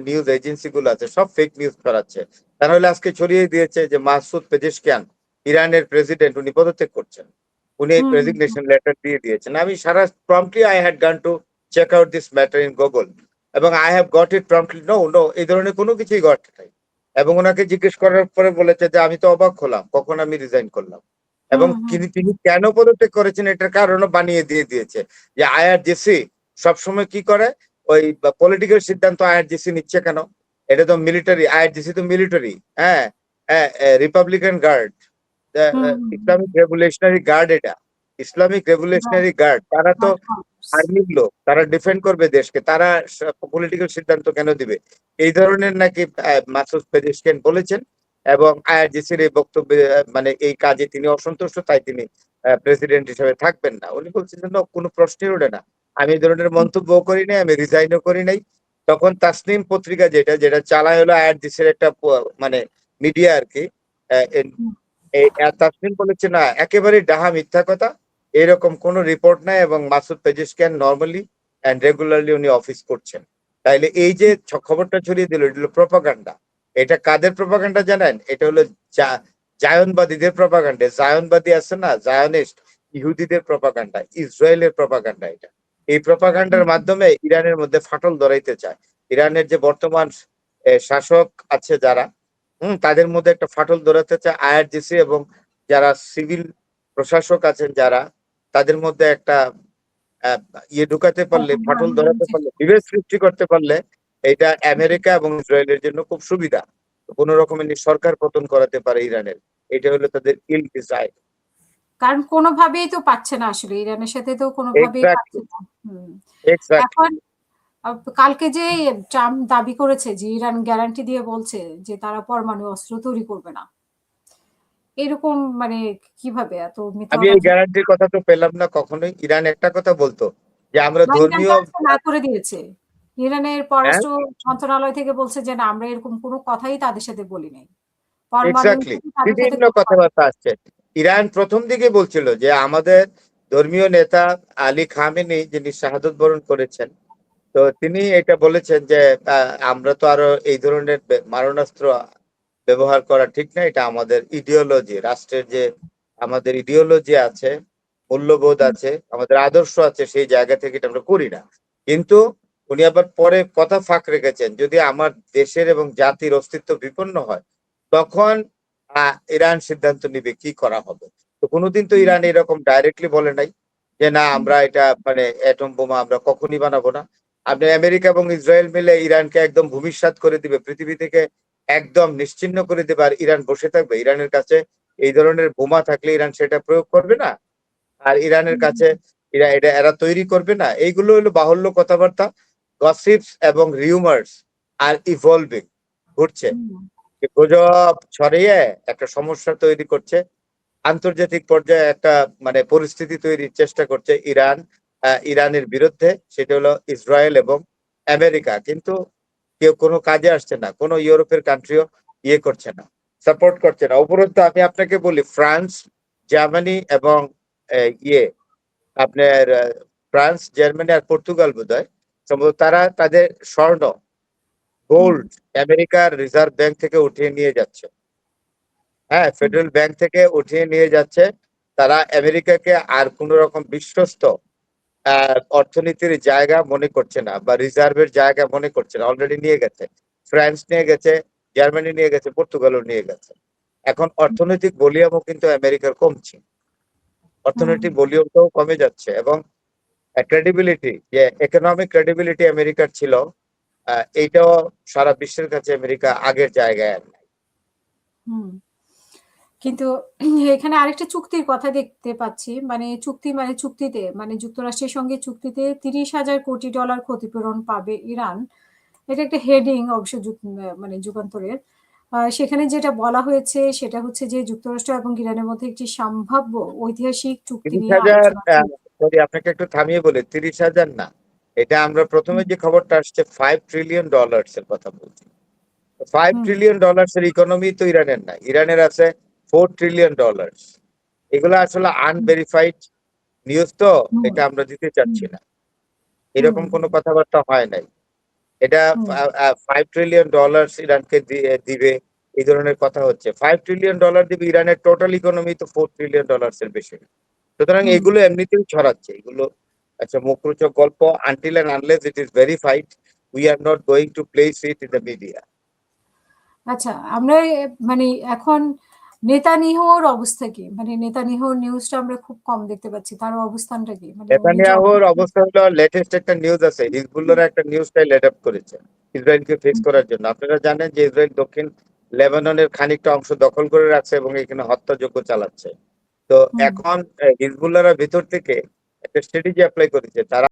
News agency গুলো আছে সব ফেক নিউজ ছড়াচ্ছে। তারা হলে আজকে ছড়িয়ে দিয়েছে যে মাসুদ পেজেশকিয়ান ইরানের প্রেসিডেন্ট, উনি পদত্যাগ করছেন, উনি হুম হুম রেজিগনেশন লেটার দিয়ে দিয়েছেন। আমি সারা promptly I had gone to check out this matter in Google, এবং I have got it promptly. No no, এই ধরনের কোনো কিছুই ঘটে নাই। এবং ওনাকে জিজ্ঞেস করার পরে বলেছে যে আমি তো অবাক হলাম কখন আমি রিজাইন করলাম, এবং হুম হুম তিনি কেন পদত্যাগ করেছেন এটার কারণও বানিয়ে দিয়ে দিয়েছে। যে আইআরজিসি সবসময় কি করে, ওই পলিটিক্যাল সিদ্ধান্ত আইআরজিসি নিচ্ছে কেন? এটা তো মিলিটারি, আইআরজিসি তো মিলিটারি। হ্যাঁ, রিপাবলিকান গার্ড, হুম হুম হুম। ইসলামিক রেভলিউশনারি গার্ড, এটা ইসলামিক রেভলিউশনারি গার্ড। তারা তো আর্মির লোক, তারা ডিফেন্ড করবে দেশকে, তারা পলিটিক্যাল সিদ্ধান্ত কেন দিবে? এই ধরনের নাকি মাসুদ পেজেশকিয়ান বলেছেন, এবং আইআরজিসির এই বক্তব্যে মানে এই কাজে তিনি অসন্তুষ্ট, তাই তিনি প্রেসিডেন্ট হিসেবে থাকবেন না। উনি বলছেন যে, "No, কোনো প্রশ্নই ওঠে না, আমি এই ধরনের মন্তব্য করি নাই, আমি রিজাইনও করি নাই।" তখন তাসনিম পত্রিকা যেটা যেটা চালায় হলো আইআরজিসির একটা মানে মিডিয়া আর কি, হুম। এই তাসনিম বলেছে না, একেবারেই ডাহা মিথ্যা কথা, এরকম কোনো রিপোর্ট নাই, এবং Masoud Pezeshkian normally and regularly উনি অফিস করছেন। তাইলে এই যে খবরটা ছড়িয়ে দিল, এটা হলো প্রপাগান্ডা। এটা কাদের প্রপাগান্ডা জানেন? এটা হলো জায়নবাদীদের প্রপাগান্ডা। জায়নবাদী আছে না, জায়নিস্ট, ইহুদিদের প্রপাগান্ডা, ইসরায়েলের প্রপাগান্ডা এটা। এই প্রপাগান্ডার মাধ্যমে ইরানের মধ্যে ফাটল ধরাইতে চায়। ইরানের যে বর্তমান শাসক আছে যারা, তাদের মধ্যে একটা ফাটল ধরাতে চায় আইআরজিসি, এবং যারা সিভিল প্রশাসক আছেন যারা, তাদের মধ্যে একটা আহ, ঢুকাতে পারলে, ফাটল ধরাতে পারলে, বিভেদ সৃষ্টি করতে পারলে, এটা আমেরিকা এবং ইসরায়েলের জন্য খুব সুবিধা। কোন রকমের সরকার পতন করাতে পারে ইরানের। এটা হলো তাদের ইল ডিজাইন। কারণ কোনোভাবেই তো পাচ্ছে না, আসলে ইরানের সাথে তো কোনোভাবেই পাচ্ছে এক্স্যাক্টলি, না। হুম। এক্স্যাক্টলি। এখন কালকে যে ট্রাম্প দাবি করেছে যে ইরান গ্যারান্টি দিয়ে বলছে যে তারা পরমাণু অস্ত্র তৈরি করবে না, এরকম মানে কিভাবে এত মিথ্যা আমি কথা এই গ্যারান্টির কথা তো পেলাম না কখনোই। ইরান একটা কথা বলতো যে আমরা না, ইরান তো ধর্মীয় আজকে না করে দিয়েছে। ইরানের হ্যাঁ, পররাষ্ট্র মন্ত্রণালয় থেকে বলছে যে না, আমরা এরকম কোনো কথাই তাদের সাথে বলি নাই, পরমাণু এক্স্যাক্টলি, ইস্যুতে তাদের সাথে বিভিন্ন কোনো কথা। কথাবার্তা আসছে। ইরান প্রথম দিকে বলছিল যে আমাদের ধর্মীয় নেতা আলী খামেনি, যিনি শাহাদত বরণ করেছেন, তো তিনি এটা বলেছেন যে আমরা তো আরো এই ধরনের মারণাস্ত্র ব্যবহার করা ঠিক না, এটা আমাদের ইডিওলজি, রাষ্ট্রের যে আমাদের ইডিওলজি আছে, মূল্যবোধ হুম, আছে, আমাদের আদর্শ আছে, সেই জায়গা থেকে এটা আমরা করি না। কিন্তু উনি আবার পরে কথা ফাঁক রেখেছেন, যদি আমার দেশের এবং জাতির অস্তিত্ব বিপন্ন হয়, তখন ইরান সিদ্ধান্ত নিবে কি করা হবে। তো কোনোদিন তো হুম, ইরান এরকম ডাইরেক্টলি বলে নাই যে না, হুম, আমরা এটা মানে অ্যাটম বোমা আমরা কখনই বানাবো না। আপনি আমেরিকা এবং ইসরায়েল মিলে ইরানকে একদম ভূমিসাৎ করে দিবে, পৃথিবী থেকে একদম নিশ্চিহ্ন করে দেবে, আর ইরান বসে থাকবে? ইরানের কাছে এই ধরনের বোমা থাকলে ইরান সেটা প্রয়োগ করবে না? আর ইরানের হুম, কাছে এরা তৈরি করবে না? এইগুলো হলো বাহুল্য কথাবার্তা, গসিপস এবং রিউমার্স আর ইভলভিং, ঘুরছে, হুম, যে গুজব ছড়িয়ে একটা সমস্যা তৈরি করছে, আন্তর্জাতিক পর্যায়ে একটা মানে পরিস্থিতি তৈরির চেষ্টা করছে ইরান, ইরানের বিরুদ্ধে। সেটা হলো ইসরায়েল এবং আমেরিকা। কিন্তু কেউ কোনো কাজে আসছে না, কোনো ইউরোপের কান্ট্রিও করছে না, সাপোর্ট করছে না। উপরন্তু আমি আপনাকে বলি, ফ্রান্স, জার্মানি এবং ইয়ে আপনার ফ্রান্স, জার্মানি আর পর্তুগাল বোধহয় সম্ভবত, তারা তাদের স্বর্ণ, হুম, গোল্ড আমেরিকার রিজার্ভ ব্যাংক থেকে উঠিয়ে নিয়ে যাচ্ছে। হ্যাঁ, হুম, ফেডারেল ব্যাংক থেকে উঠিয়ে নিয়ে যাচ্ছে। তারা আমেরিকাকে আর কোন রকম বিশ্বস্ত অর্থনীতির জায়গা মনে করছে না, বা রিজার্ভের জায়গা মনে করছে না, অলরেডি নিয়ে গেছে। ফ্রান্স নিয়ে গেছে, জার্মানি নিয়ে গেছে, পর্তুগালও নিয়ে গেছে। এখন অর্থনৈতিক ভলিউমও কিন্তু আমেরিকার কমছে, হুম, অর্থনৈতিক ভলিউমটাও কমে যাচ্ছে, এবং ক্রেডিবিলিটি, যে ইকোনমিক ক্রেডিবিলিটি আমেরিকার ছিল, এইটাও সারা বিশ্বের কাছে আমেরিকা আগের জায়গায় আর নাই। হুম। কিন্তু এখানে আরেকটা চুক্তির কথা দেখতে পাচ্ছি। মানে চুক্তি মানে চুক্তিতে মানে যুক্তরাষ্ট্রের সঙ্গে চুক্তিতে $30,000 কোটি ক্ষতিপূরণ পাবে ইরান। এটা একটা হেডিং অবশ্য মানে যুগান্তরের। সেখানে যেটা বলা হয়েছে সেটা হচ্ছে যে যুক্তরাষ্ট্র এবং ইরানের মধ্যে একটি সম্ভাব্য ঐতিহাসিক চুক্তি তিরিশ নিয়ে হাজার আলোচনা চলছে। সরি, আপনাকে একটু থামিয়ে বলে, 30,000 না, এটা আমরা প্রথমে হুম, যে খবরটা আসছে $5 ট্রিলিয়ন এর কথা বলছি। ফাইভ হুম, ট্রিলিয়ন ডলার্স এর ইকোনমি তো ইরানের না, ইরানের আছে $4 ট্রিলিয়ন। এগুলো আসলে হুম, আনভেরিফাইড নিউজ, তো হুম, এটা আমরা দিতে হুম, চাচ্ছি না, হুম, এরকম কোনো কথাবার্তা হয় নাই। এটা হুম, $5 ট্রিলিয়ন ইরানকে দিবে, এই ধরনের কথা হচ্ছে। $5 ট্রিলিয়ন দিবে, ইরানের টোটাল ইকোনমি তো $4 ট্রিলিয়ন এর বেশি। সুতরাং হুম। এগুলো এমনিতেই ছড়াচ্ছে। এগুলো একটা মুখরোচক গল্প। Until and unless it is verified, we are not going to place it in the media. আচ্ছা, আমরা মানে এখন নেতানিয়াহুর অবস্থা কি? মানে নেতানিয়াহুর নিউজটা আমরা খুব কম দেখতে পাচ্ছি। তার অবস্থানটা কি? মানে উনি যখন নেতানিয়াহুর অবস্থা হলো, লেটেস্ট একটা নিউজ আছে। হিজবুল্লাহর একটা নিউজ স্টাইল অ্যাডপ্ট করেছে ইসরায়েলকে ফেস হুম, করার জন্য। আপনারা জানেন যে ইসরায়েল দক্ষিণ লেবাননের খানিকটা অংশ দখল করে রাখছে এবং এখানে হত্যাযজ্ঞ চালাচ্ছে। তো হুম। এখন হিজবুল্লাহরা ভিতর থেকে একটা স্ট্র্যাটেজি এপ্লাই করেছে। তারা